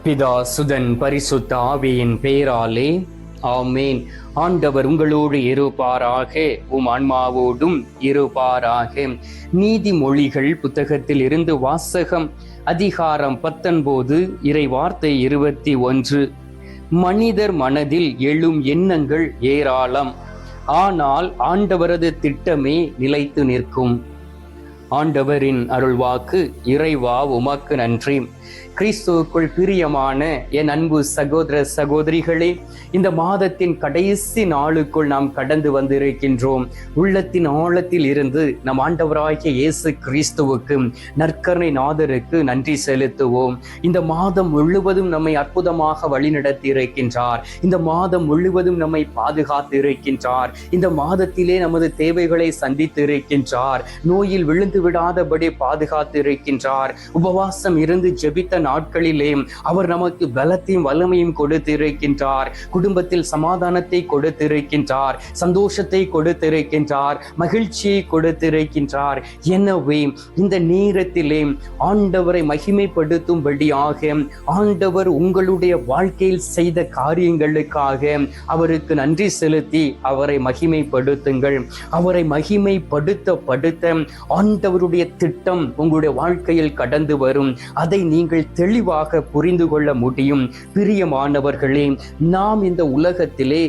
பிதா சுதன் பரிசுத்த ஆவியின் பெயராலே ஆமேன். ஆண்டவர் உங்களோடு இருப்பாராக, உம் ஆன்மாவோடும் இருப்பாராக. நீதிமொழிகள் புத்தகத்தில் இருந்து வாசகம். அதிகாரம் 19, இறை வார்த்தை 21. மனிதர் மனதில் எழும் எண்ணங்கள் ஏராளம், ஆனால் ஆண்டவரது திட்டமே நிலைத்து நிற்கும். ஆண்டவரின் அருள்வாக்கு. இறைவா உமக்கு நன்றி. கிறிஸ்துவுக்குள் பிரியமான என் அன்பு சகோதர சகோதரிகளே, இந்த மாதத்தின் கடைசி நாளுக்குள் நாம் கடந்து வந்திருக்கின்றோம். உள்ளத்தின் ஆழத்தில் இருந்து நம் ஆண்டவராகிய இயேசு கிறிஸ்துவுக்கு, நற்கருணை நாதருக்கு நன்றி செலுத்துவோம். இந்த மாதம் முழுவதும் நம்மை அற்புதமாக வழிநடத்தி இருக்கின்றார். இந்த மாதம் முழுவதும் நம்மை பாதுகாத்து இருக்கின்றார். இந்த மாதத்திலே நமது தேவைகளை சந்தித்து இருக்கின்றார். நோயில் விழுந்து விடாதபடி பாதுகாத்து இருக்கின்றார். உபவாசம் இருந்து ஜெபித்த நாட்களிலே அவர் நமக்கு பலத்தையும் வல்லமையும் கொடுத்திருக்கின்றார். குடும்பத்தில் சமாதானத்தை கொடுத்திருக்கின்றார், சந்தோஷத்தை கொடுத்திருக்கின்றார், மகிழ்ச்சியை கொடுத்திருக்கின்றார். எனவே இந்த நேரத்திலே ஆண்டவரை மகிமைப்படுத்தும்படியாக, ஆண்டவர் உங்களுடைய வாழ்க்கையில் செய்த காரியங்களுக்காக அவருக்கு நன்றி செலுத்தி அவரை மகிமைப்படுத்துங்கள். அவரை மகிமைப்படுத்த ஆண்டவருடைய திட்டம் உங்களுடைய வாழ்க்கையில் கடந்து வரும். அதை நீங்கள் தெளிவாக புரிந்து கொள்ள முடியும். பிரியமானவர்களே, நாம் இந்த உலகத்திலே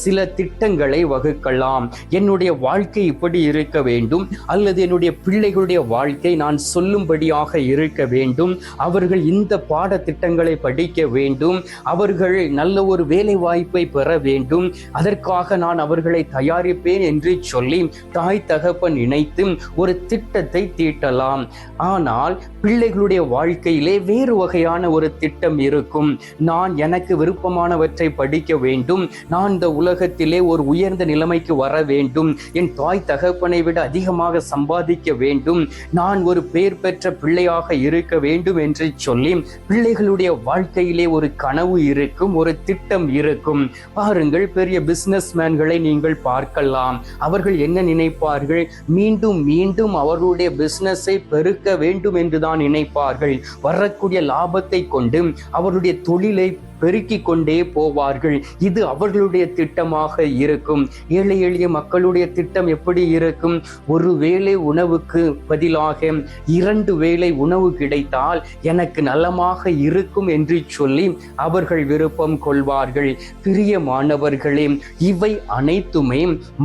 சில திட்டங்களை வகுக்கலாம். என்னுடைய வாழ்க்கை இப்படி இருக்க வேண்டும், அல்லது என்னுடைய பிள்ளைகளுடைய வாழ்க்கை நான் சொல்லும்படியாக இருக்க வேண்டும், அவர்கள் இந்த பாடத்திட்டங்களை படிக்க வேண்டும், அவர்கள் நல்ல ஒரு வேலை வாய்ப்பை பெற வேண்டும், அதற்காக நான் அவர்களை தயாரிப்பேன் என்று சொல்லி தாய் தகப்பன் நினைத்து ஒரு திட்டத்தை தீட்டலாம். ஆனால் பிள்ளைகளுடைய வாழ்க்கையிலே வேறு வகையான ஒரு திட்டம் இருக்கும். நான் எனக்கு விருப்பமானவற்றை படிக்க வேண்டும், நான் இந்த உலகத்திலே ஒரு உயர்ந்த நிலைமைக்கு வர வேண்டும், என் தாய் தகப்பனை விட அதிகமாக சம்பாதிக்க வேண்டும், நான் ஒரு பெயர் பெற்ற பிள்ளையாக இருக்க வேண்டும் என்று சொல்லி பிள்ளைகளுடைய வாழ்க்கையிலே ஒரு கனவு இருக்கும், ஒரு திட்டம் இருக்கும். பாருங்கள், பெரிய பிசினஸ் மேன்களை நீங்கள் பார்க்கலாம். அவர்கள் என்ன நினைப்பார்கள்? மீண்டும் மீண்டும் அவர்களுடைய பிசினஸை பெருக்க வேண்டும் என்றுதான் நினைப்பார்கள். வரக்கூடிய லாபத்தை கொண்டு அவருடைய தொழிலை பெருக்கிக் கொண்டே போவார்கள். இது அவர்களுடைய திட்டமாக இருக்கும். ஏழை எளிய மக்களுடைய திட்டம் எப்படி இருக்கும்? ஒரு வேளை உணவுக்கு பதிலாக 2 வேளை உணவு கிடைத்தால் எனக்கு நலமாக இருக்கும் என்று சொல்லி அவர்கள் விருப்பம் கொள்வார்கள். பிரியமானவர்களே, இவை அனைத்துமே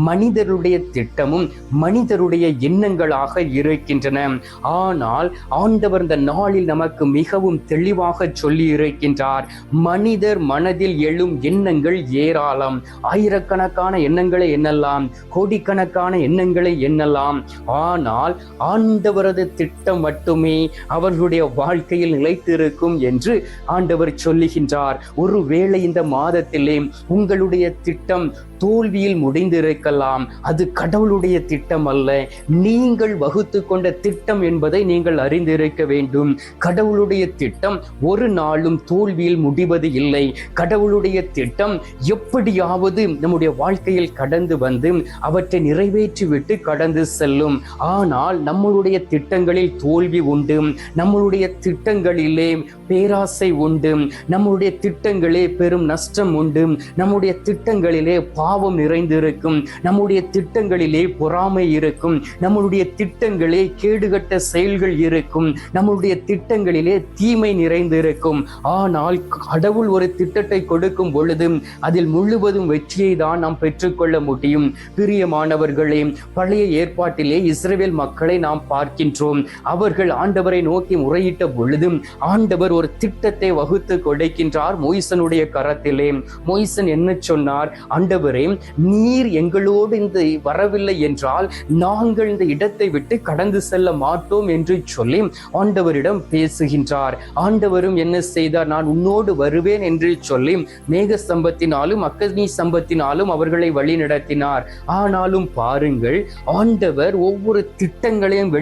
மனிதருடைய திட்டமும் மனிதருடைய எண்ணங்களாக இருக்கின்றன. ஆனால் ஆண்டவர் இந்த நாளில் நமக்கு மிகவும் தெளிவாக சொல்லி இருக்கின்றார். மனிதர் மனதில் எழும் எண்ணங்கள் ஏராளம். ஆயிரக்கணக்கான எண்ணங்களை எண்ணலாம், கோடிக்கணக்கான எண்ணங்களை எண்ணலாம். ஆனால் ஆண்டவரது திட்டம் மட்டுமே அவர்களுடைய வாழ்க்கையில் நிலைத்திருக்கும் என்று ஆண்டவர் சொல்லுகின்றார். ஒருவேளை இந்த மாதத்திலே உங்களுடைய திட்டம் தோல்வியில் முடிந்திருக்கலாம். அது கடவுளுடைய திட்டம் அல்ல, நீங்கள் வகுத்து கொண்ட திட்டம் என்பதை நீங்கள் அறிந்திருக்க வேண்டும். கடவுளுடைய திட்டம் ஒரு நாளும் தோல்வியில் முடிவது இல்லை. கடவுளுடைய திட்டம் எப்படியாவது நம்முடைய வாழ்க்கையில் கடந்து வந்து அவற்றை நிறைவேற்றிவிட்டு கடந்து செல்லும். ஆனால் நம்மளுடைய திட்டங்களில் தோல்வி உண்டு, நம்மளுடைய திட்டங்களிலே பேராசை உண்டு, நம்முடைய திட்டங்களே பெரும் நஷ்டம் உண்டு, நம்முடைய திட்டங்களிலே பாவம் நிறைந்திருக்கும், நம்முடைய திட்டங்களிலே பொறாமை இருக்கும், நம்முடைய திட்டங்களே கேடுகட்ட செயல்கள் இருக்கும், நம்முடைய திட்டங்களிலே தீமை நிறைந்திருக்கும். ஆனால் கடவுள் ஒரு திட்டத்தை கொடுக்கும் பொழுது அதில் முழுவதும் வெற்றியை தான் நாம் பெற்றுக்கொள்ள முடியும். பிரியமானவர்களே, பழைய ஏற்பாட்டிலே இஸ்ரவேல் மக்களை நாம் பார்க்கின்றோம். அவர்கள் ஆண்டவரை நோக்கி முறையிட்ட பொழுதும் ஆண்டவர் ஒரு திட்டத்தை வகுத்து கொடுக்கின்றார் மோய்சனுடைய கரத்திலே. மோய்சன் என்ன சொன்னார்? ஆண்டவரே, நீர் எங்களோடு இந்த வரவில்லை என்றால் நாங்கள் இந்த இடத்தை விட்டு கடந்து செல்ல மாட்டோம் என்று சொல்லி ஆண்டவரிடம் பேசுகின்றார். ஆண்டவரும் என்ன செய்தார்? நான் உன்னோடு வருவேன் பண்ணுவேன் என்று சொல்லி மேக ஸ்தம்பத்தினாலும் அக்னி ஸ்தம்பத்தினாலும் அவர்களை வழி நடத்தினார். ஆனாலும் பாருங்கள், ஆண்டவர் ஒவ்வொரு திட்டங்களையும்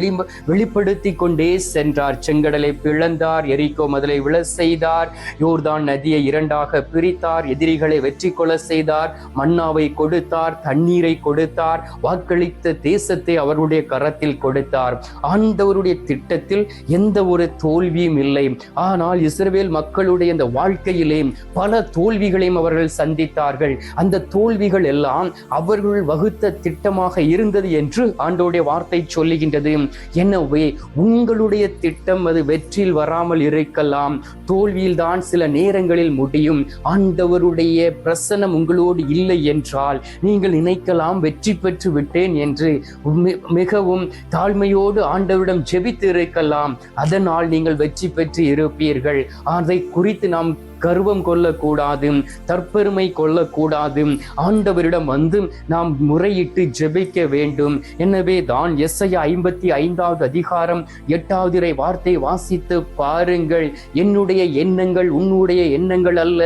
வெளிப்படுத்தி கொண்டே சென்றார். செங்கடலை பிளந்தார், எரிகோ மதிலை விழ செய்தார், யோர்தான் நதியை இரண்டாக பிரித்தார், எதிரிகளை வெற்றி கொள்ள செய்தார், மன்னாவை கொடுத்தார், தண்ணீரை கொடுத்தார், வாக்களித்த தேசத்தை அவருடைய கரத்தில் கொடுத்தார். ஆண்டவருடைய திட்டத்தில் எந்த ஒரு தோல்வியும் இல்லை. ஆனால் இஸ்ரவேல் மக்களுடைய இந்த வாழ்க்கையிலே பல தோல்விகளையும் அவர்கள் சந்தித்தார்கள். அந்த தோல்விகள் எல்லாம் அவர்கள் வகுத்த திட்டமாக இருந்தது என்று ஆண்டவருடைய வார்த்தை சொல்லுகின்றது. எனவே உங்களுடைய திட்டம் அது வெற்றியில் வராமல் இருக்கலாம், தோல்வியில் தான் சில நேரங்களில் முடியும். ஆண்டவருடைய பிரசன்னம் உங்களோடு இல்லை என்றால் நீங்கள் நினைக்கலாம் வெற்றி பெற்று விட்டேன் என்று. மிகவும் தாழ்மையோடு ஆண்டவரிடம் ஜெபித்து இருக்கலாம், அதனால் நீங்கள் வெற்றி பெற்று இருப்பீர்கள். அதை குறித்து நாம் கர்வம் கொள்ளக்கூடாது, தற்பெருமை கொள்ளக்கூடாது. ஆண்டவரிடம் வந்து நாம் முறையிட்டு ஜெபிக்க வேண்டும். எனவே தான் எஸ்ஐயா 55வது அதிகாரம் 8வது வார்த்தை வாசித்து பாருங்கள். என்னுடைய எண்ணங்கள் உன்னுடைய எண்ணங்கள் அல்ல,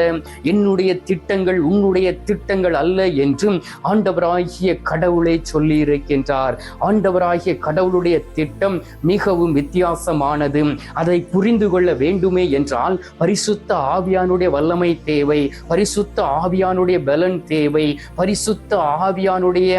என்னுடைய திட்டங்கள் உன்னுடைய திட்டங்கள் அல்ல என்றும் ஆண்டவராகிய கடவுளை சொல்லி இருக்கின்றார். ஆண்டவராகிய கடவுளுடைய திட்டம் மிகவும் வித்தியாசமானது. அதை புரிந்து கொள்ள வேண்டுமே என்றால் பரிசுத்த ஆவியான வல்லமை தேவை, பரிசுத்த ஆவியானுடைய பலன் தேவை, பரிசுத்த ஆவியானுடைய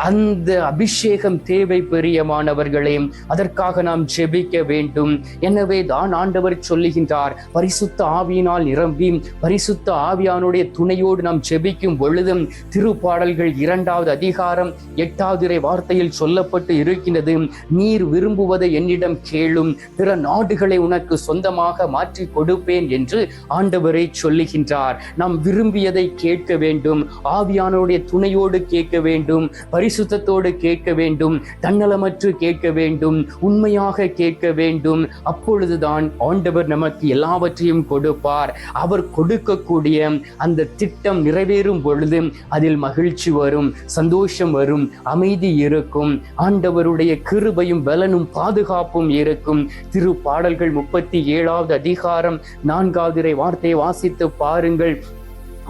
அந்த அபிஷேகம் தேவை. பிரியமானவர்களே, அதற்காக நாம் ஜெபிக்க வேண்டும். எனவே தான் ஆண்டவர் சொல்லுகின்றார், பரிசுத்த ஆவியினால் நிரம்பி பரிசுத்த ஆவியானுடைய துணையோடு நாம் ஜெபிக்கும் பொழுதும் திருப்பாடல்கள் 2வது அதிகாரம் 8வது வார்த்தையில் சொல்லப்பட்டு இருக்கின்றது, நீர் விரும்புவதை என்னிடம் கேளும், பிற நாடுகளை உனக்கு சொந்தமாக மாற்றி கொடுப்பேன் என்று ஆண்டவரை சொல்லுகின்றார். நாம் விரும்பியதை கேட்க வேண்டும், ஆவியானுடைய துணையோடு கேட்க வேண்டும், பரிசுத்தத்தோடு கேட்க வேண்டும், தன்னலமற்று கேட்க வேண்டும், உண்மையாக கேட்க வேண்டும். அப்பொழுதுதான் ஆண்டவர் நமக்கு எல்லாவற்றையும் கொடுப்பார். அவர் கொடுக்கக்கூடிய அந்த திட்டம் நிறைவேறும் பொழுது அதில் மகிழ்ச்சி வரும், சந்தோஷம் வரும், அமைதி இருக்கும், ஆண்டவருடைய கிருபையும் பலனும் பாதுகாப்பும் இருக்கும். திருப்பாடல்கள் 37வது அதிகாரம் 4வது வார்த்தையை வாசித்து பாருங்கள்.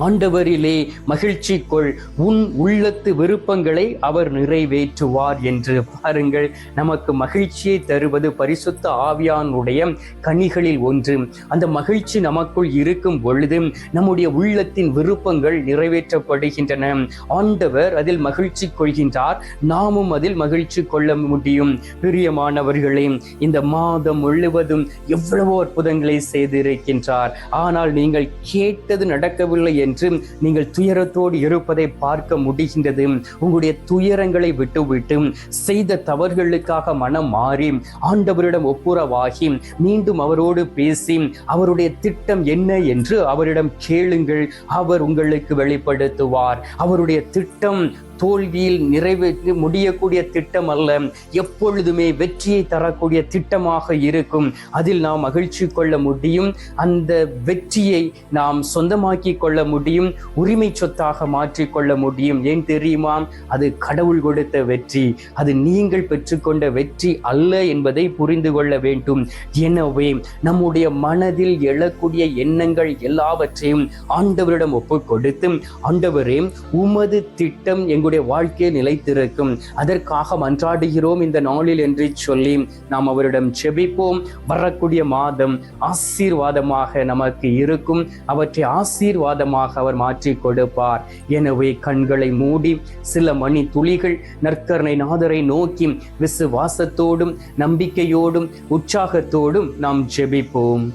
ஆண்டவரிலே மகிழ்ச்சி கொள், உன் உள்ளத்து விருப்பங்களை அவர் நிறைவேற்றுவார் என்று. பாருங்கள், நமக்கு மகிழ்ச்சியை தருவது பரிசுத்த ஆவியானுடைய கனிகளில் ஒன்று. அந்த மகிழ்ச்சி நமக்குள் இருக்கும் பொழுது நம்முடைய உள்ளத்தின் விருப்பங்கள் நிறைவேற்றப்படுகின்றன. ஆண்டவர் அதில் மகிழ்ச்சி கொள்கின்றார், நாமும் அதில் மகிழ்ச்சி கொள்ள முடியும். பிரியமானவர்களே, இந்த மாதம் முழுவதும் எவ்வளவோ அற்புதங்களை செய்திருக்கின்றார். ஆனால் நீங்கள் கேட்டது நடக்கவில்லை என்று நீங்கள் துயரத்தோடு இருப்பதை பார்க்க முடிகின்றது. உங்களுடைய துயரங்களை விட்டுவிட்டு செய்த தவறுகளுக்காக மனம் மாறி ஆண்டவரிடம் ஒப்புரவாகி மீண்டும் அவரோடு பேசி அவருடைய திட்டம் என்ன என்று அவரிடம் கேளுங்கள். அவர் உங்களுக்கு வெளிப்படுத்துவார். அவருடைய திட்டம் தோல்வியில் நிறைவேற்றி முடியக்கூடிய திட்டம் அல்ல, எப்பொழுதுமே வெற்றியை தரக்கூடிய திட்டமாக இருக்கும். அதில் நாம் மகிழ்ச்சி கொள்ள முடியும், அந்த வெற்றியை நாம் சொந்தமாக்கி கொள்ள முடியும், உரிமை சொத்தாக மாற்றிக்கொள்ள முடியும். ஏன் தெரியுமா? அது கடவுள் கொடுத்த வெற்றி, அது நீங்கள் பெற்றுக்கொண்ட வெற்றி அல்ல என்பதை புரிந்து கொள்ள வேண்டும். எனவே நம்முடைய மனதில் எழக்கூடிய எண்ணங்கள் எல்லாவற்றையும் ஆண்டவரிடம் ஒப்புக் கொடுத்து, ஆண்டவரே உமது திட்டம் எங்களுடைய வாழ்க்கையில் நிலைத்திருக்கும், அதற்காக மன்றாடுகிறோம் இந்த நாளில் என்று சொல்லி நாம் அவரிடம் ஜெபிப்போம். வரக்கூடிய மாதம் ஆசீர்வாதமாக நமக்கு இருக்கும், அவற்றை ஆசீர்வாதமாக அவர் மாற்றி கொடுப்பார். எனவே கண்களை மூடி சில மணி துளிகள் நற்கருணை நாதரை நோக்கி விசுவாசத்தோடும் நம்பிக்கையோடும் உற்சாகத்தோடும் நாம் ஜெபிப்போம்.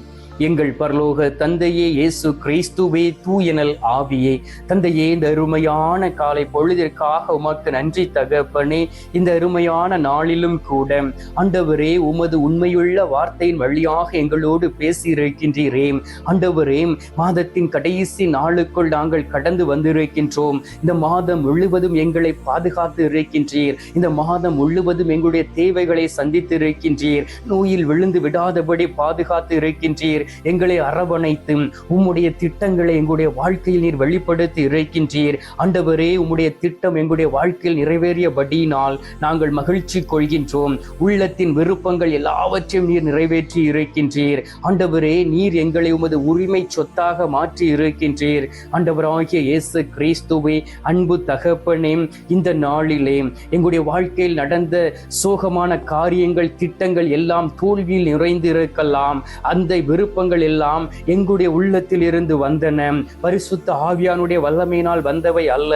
எங்கள் பரலோக தந்தையே, இயேசு கிறிஸ்துவே, தூயனல் ஆவியே, தந்தையே, இந்த அருமையான காலை பொழுதிற்காக உமக்கு நன்றி தகப்பனே. இந்த அருமையான நாளிலும் கூட ஆண்டவரே, உமது உண்மையுள்ள வார்த்தையின் வழியாக எங்களோடு பேசியிருக்கின்றீரே. ஆண்டவரே, மாதத்தின் கடைசி நாளுக்குள் நாங்கள் கடந்து வந்திருக்கின்றோம். இந்த மாதம் முழுவதும் எங்களை பாதுகாத்து இருக்கின்றீர். இந்த மாதம் முழுவதும் எங்களுடைய தேவைகளை சந்தித்து இருக்கின்றீர். நோயில் விழுந்து விடாதபடி பாதுகாத்து இருக்கின்றீர். எங்களை அரவணைத்து உம்முடைய திட்டங்களை எங்களுடைய வாழ்க்கையில் நீர் வெளிப்படுத்தி இருக்கின்றீர். ஆண்டவரே, உம்முடைய திட்டம் எங்களுடைய வாழ்க்கையில் நிறைவேறியபடியினால் நாங்கள் மகிழ்ச்சி கொள்கின்றோம். உள்ளத்தின் விருப்பங்கள் எல்லாவற்றையும் நீர் நிறைவேற்றி இருக்கின்றீர். ஆண்டவரே, நீர் எங்களை உமது உரிமை சொத்தாக மாற்றி இருக்கின்றீர். ஆண்டவராகிய இயேசு கிறிஸ்துவே, அன்பு தகப்பனே, இந்த நாளிலே எங்களுடைய வாழ்க்கையில் நடந்த சோகமான காரியங்கள், திட்டங்கள் எல்லாம் தோல்வியில் நிறைந்து இருக்கலாம். அந்த விருப்பங்கள் எல்லாம் எங்களுடைய உள்ளத்தில் இருந்து வந்தன. பரிசுத்த ஆவியானுடைய வல்லமையினால் வந்தவை அல்ல.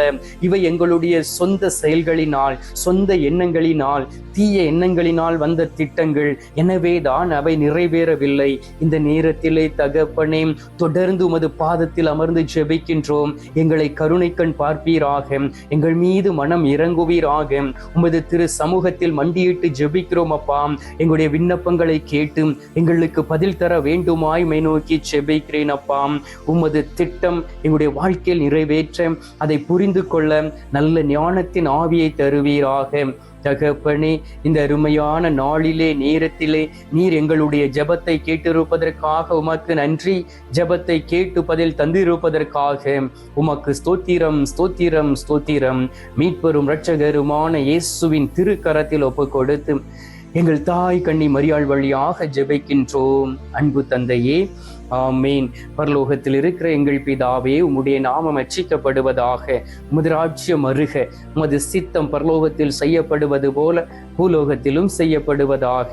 இவை எங்களுடைய சொந்த செயல்களினால், சொந்த எண்ணங்களினால், தீய எண்ணங்களினால் வந்த திட்டங்கள். எனவே தான் அவை நிறைவேறவில்லை. இந்த நேரத்திலே தகப்பனே, தொடர்ந்து உமது பாதத்தில் அமர்ந்து ஜெபிக்கின்றோம். எங்களை கருணை கண் பார்ப்பீராக, எங்கள் மீது மனம் இறங்குவீராக. உமது திரு சமூகத்தில் மண்டியிட்டு ஜெபிக்கிறோம் அப்பா. எங்களுடைய விண்ணப்பங்களை கேட்டு எங்களுக்கு பதில் தர வேண்டுமாய் மை நோக்கி ஜெபிக்கிறேன் அப்பா. உமது திட்டம் எங்களுடைய வாழ்க்கையில் நிறைவேற்ற, அதை புரிந்து கொள்ள நல்ல ஞானத்தின் ஆவியை தருவீராக. தகப்பனே, இந்த அருமையான நாளிலே, நேரத்திலே நீர் எங்களுடைய ஜெபத்தை கேட்டிருப்பதற்காக உமக்கு நன்றி. ஜெபத்தை கேட்டு பதில் தந்திருப்பதற்காக உமக்கு ஸ்தோத்திரம், ஸ்தோத்திரம், ஸ்தோத்திரம். மீட்பெரும் இரட்சகருமான இயேசுவின் திருக்கரத்தில் ஒப்பு கொடுத்து எங்கள் தாய் கன்னி மரியாள் வழியாக ஜெபிக்கின்றோம். அன்பு தந்தையே, ஆமீன். பரலோகத்தில் இருக்கிற எங்கள் பிதாவே, உம்முடைய நாமம் அர்ச்சிக்கப்படுவதாக. உமது ராஜ்யம் வருக. உமது சித்தம் பரலோகத்தில் செய்யப்படுவது போல பூலோகத்திலும் செய்யப்படுவதாக.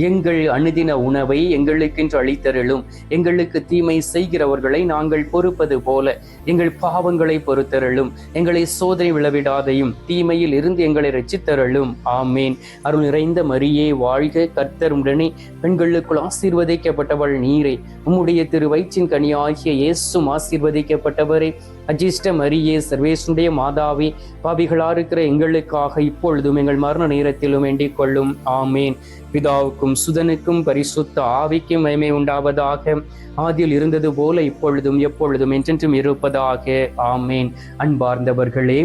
எங்கள் அனுதின உணவை எங்களுக்கென்று அளித்தருளும். எங்களுக்கு தீமை செய்கிறவர்களை நாங்கள் பொறுப்பது போல எங்கள் பாவங்களை பொறுத்தருளும். எங்களை சோதனை விழவிடாதையும் தீமையில் இருந்து எங்களை ரட்சித்தருளும். ஆமீன். அருள் நிறைந்த மரியே வாழ்க, கர்த்தர் உடனே, பெண்களுக்குள் ஆசீர்வதிக்கப்பட்டவள் நீரே. உம்முடைய திரு வயிற்றின் கனியாகிய இயேசும் ஆசீர்வதிக்கப்பட்டவரே. அஜிஷ்ட மரியே, சர்வேசுடைய மாதாவே, பாவிகளா இருக்கிற எங்களுக்காக இப்பொழுதும் எங்கள் மரண நேரத்திலும் வேண்டிக் கொள்ளும். ஆமேன். பிதாவுக்கும் சுதனுக்கும் பரிசுத்த ஆவிக்கும் மகிமை உண்டாவதாக. ஆதியில் இருந்தது போல இப்பொழுதும் எப்பொழுதும் என்றென்றும் இருப்பதாக. ஆமேன். அன்பார்ந்தவர்களே,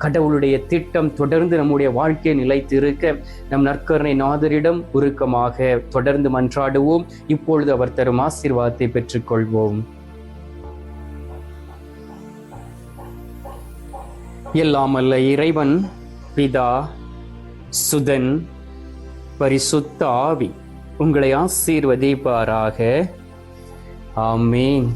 கடவுளுடைய திட்டம் தொடர்ந்து நம்முடைய வாழ்க்கையை நிலைத்து இருக்க நம் நற்கருணை நாதரிடம் உருக்கமாக தொடர்ந்து மன்றாடுவோம். இப்பொழுது அவர் தரும் ஆசீர்வாதத்தை பெற்றுக்கொள்வோம். எல்லாம் அல்ல இறைவன், பிதா, சுதன், பரிசுத்த ஆவி உங்களை ஆசீர்வதிப்பாராக. ஆமேன்.